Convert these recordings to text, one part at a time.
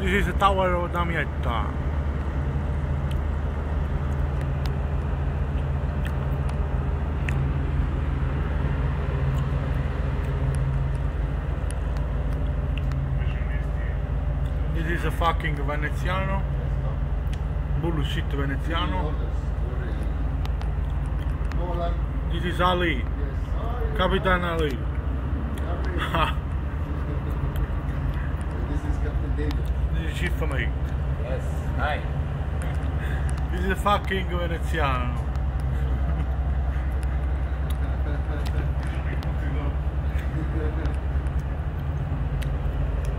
This is the tower of Damietta. This is a fucking Veneziano. Bullshit Veneziano. This is Ali. Capitan Ali. This is Captain David. This is chief mate. Yes, hi. This is a fucking Veneziano.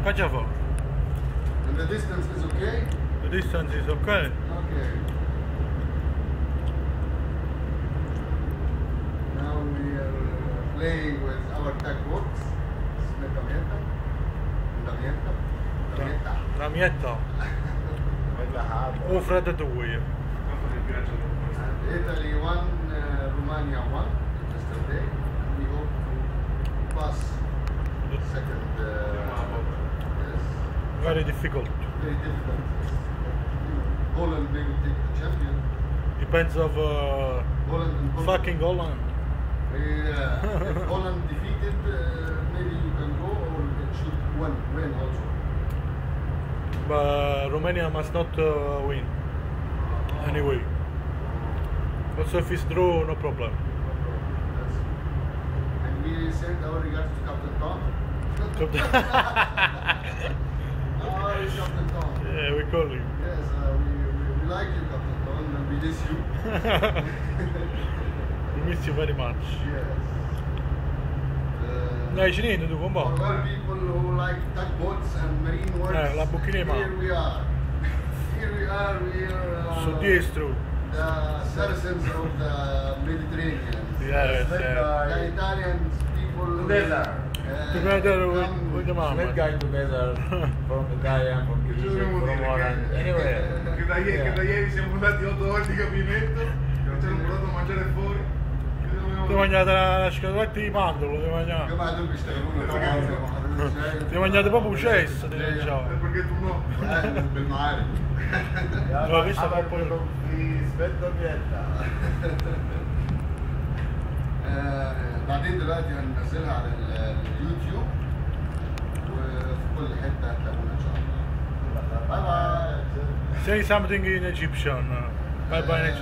Cacciavo. And the distance is okay? The distance is okay. Okay. Now we are playing with our tugboats. Smit damietta. Damietta. Damietta. Damietta. O freddo 2. Italy 1, Romania 1, yesterday. We hope to pass second. Yes. Very difficult. Very difficult. Holland maybe take the champion. Depends of Holland and Holland. fucking Holland. Yeah. If Holland defeated, maybe you can go, or it should win also. But Romania must not win. Anyway. Also if it's draw, no problem. And we send our regards to Captain Tom. Oh, it's Captain Tom. Yeah, we call him. Yes, we like you, Captain Tom, and we miss you. We miss you very much. Yes. Dai, ci niente tu, For combo. all people who like tugboats and marine works, la bocchina in mano. here we are. Here we are, Su diestro. the citizens of the Mediterranean. Yes, The Italian people Together. Together with the mama. Smit guy together from Italia, from Greece, from Holland, anywhere. Che da ieri siamo andati 8 volte in gabinetto, ci hanno portato a mangiare fuori. Ti mangiate la scatoletta di mandorlo, ti mangiate. جماعة دول بيشتغلونا طبعا Ti mangiate proprio un cesso, ti diciamo. Perché tu no? بالمعارف. No, questa fa un po' di Smit damietta. بعدين دلوقتي هننزلها على اليوتيوب وفي كل حتة هتلاقونا إن شاء الله. باي باي. Say something in Egyptian. Bye bye.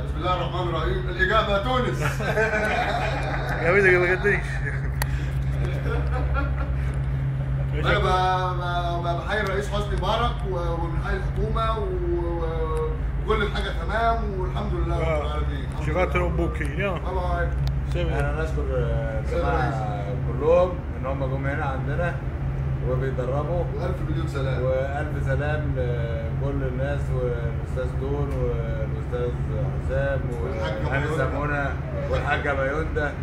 بسم الله الرحمن الرحيم. الإجابة تونس. Capite quello che dici? أنا بحيي الرئيس حسني مبارك وبنحيي الحكومة وكل حاجة تمام والحمد لله رب العالمين. Ci fatelo un bocchino. باي باي. أنا نشكر الجماعة كلهم إن هم جم هنا عندنا وبيدربوا. وألف مليون سلام. وألف سلام لكل الناس والأستاذ دون والأستاذ حسام وهاني سمونة والحاجة ميوندا.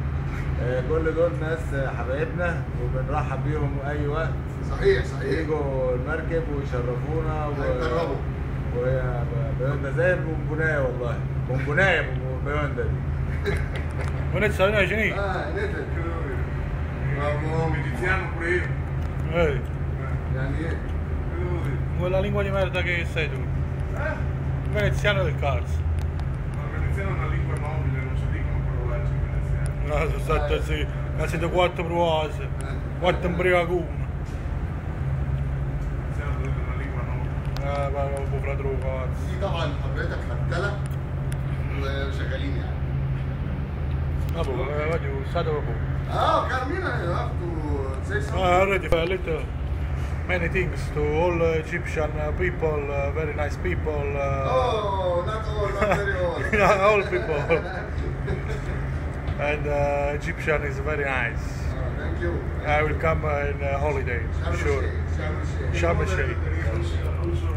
كل دول ناس حبايبنا وبنرحب بيهم أي وقت. صحيح. يجوا المركب ويشرفونا هيجربوا. وهي ميوندا زي البونبوناية والله. بونبوناية ميوندا دي. Venezia, noi ci niente. نتن. Egiziano pure io. يعني إيه؟ Quella lingua di merda che sei tu. Veneziano del cazzo. Ma il veneziano è una lingua nobile, non si dicono parolacce in veneziano. No, sono stato sì. Ha sido 4 provate. 4 in prima con. Il veneziano è una lingua nobile. Ma non può fare troppo cazzo. دي طبعا حضرتك هتدلع وشغالين يعني. Vabbè, voglio stato proprio. Carmina, you have to say something. I already a little many things to all Egyptian people, very nice people. Oh, not all, not very all. Yeah, all people. And Egyptian is very nice. Thank you. I will come in holiday, sure. Sharm el Sheikh. Sharm el Sheikh.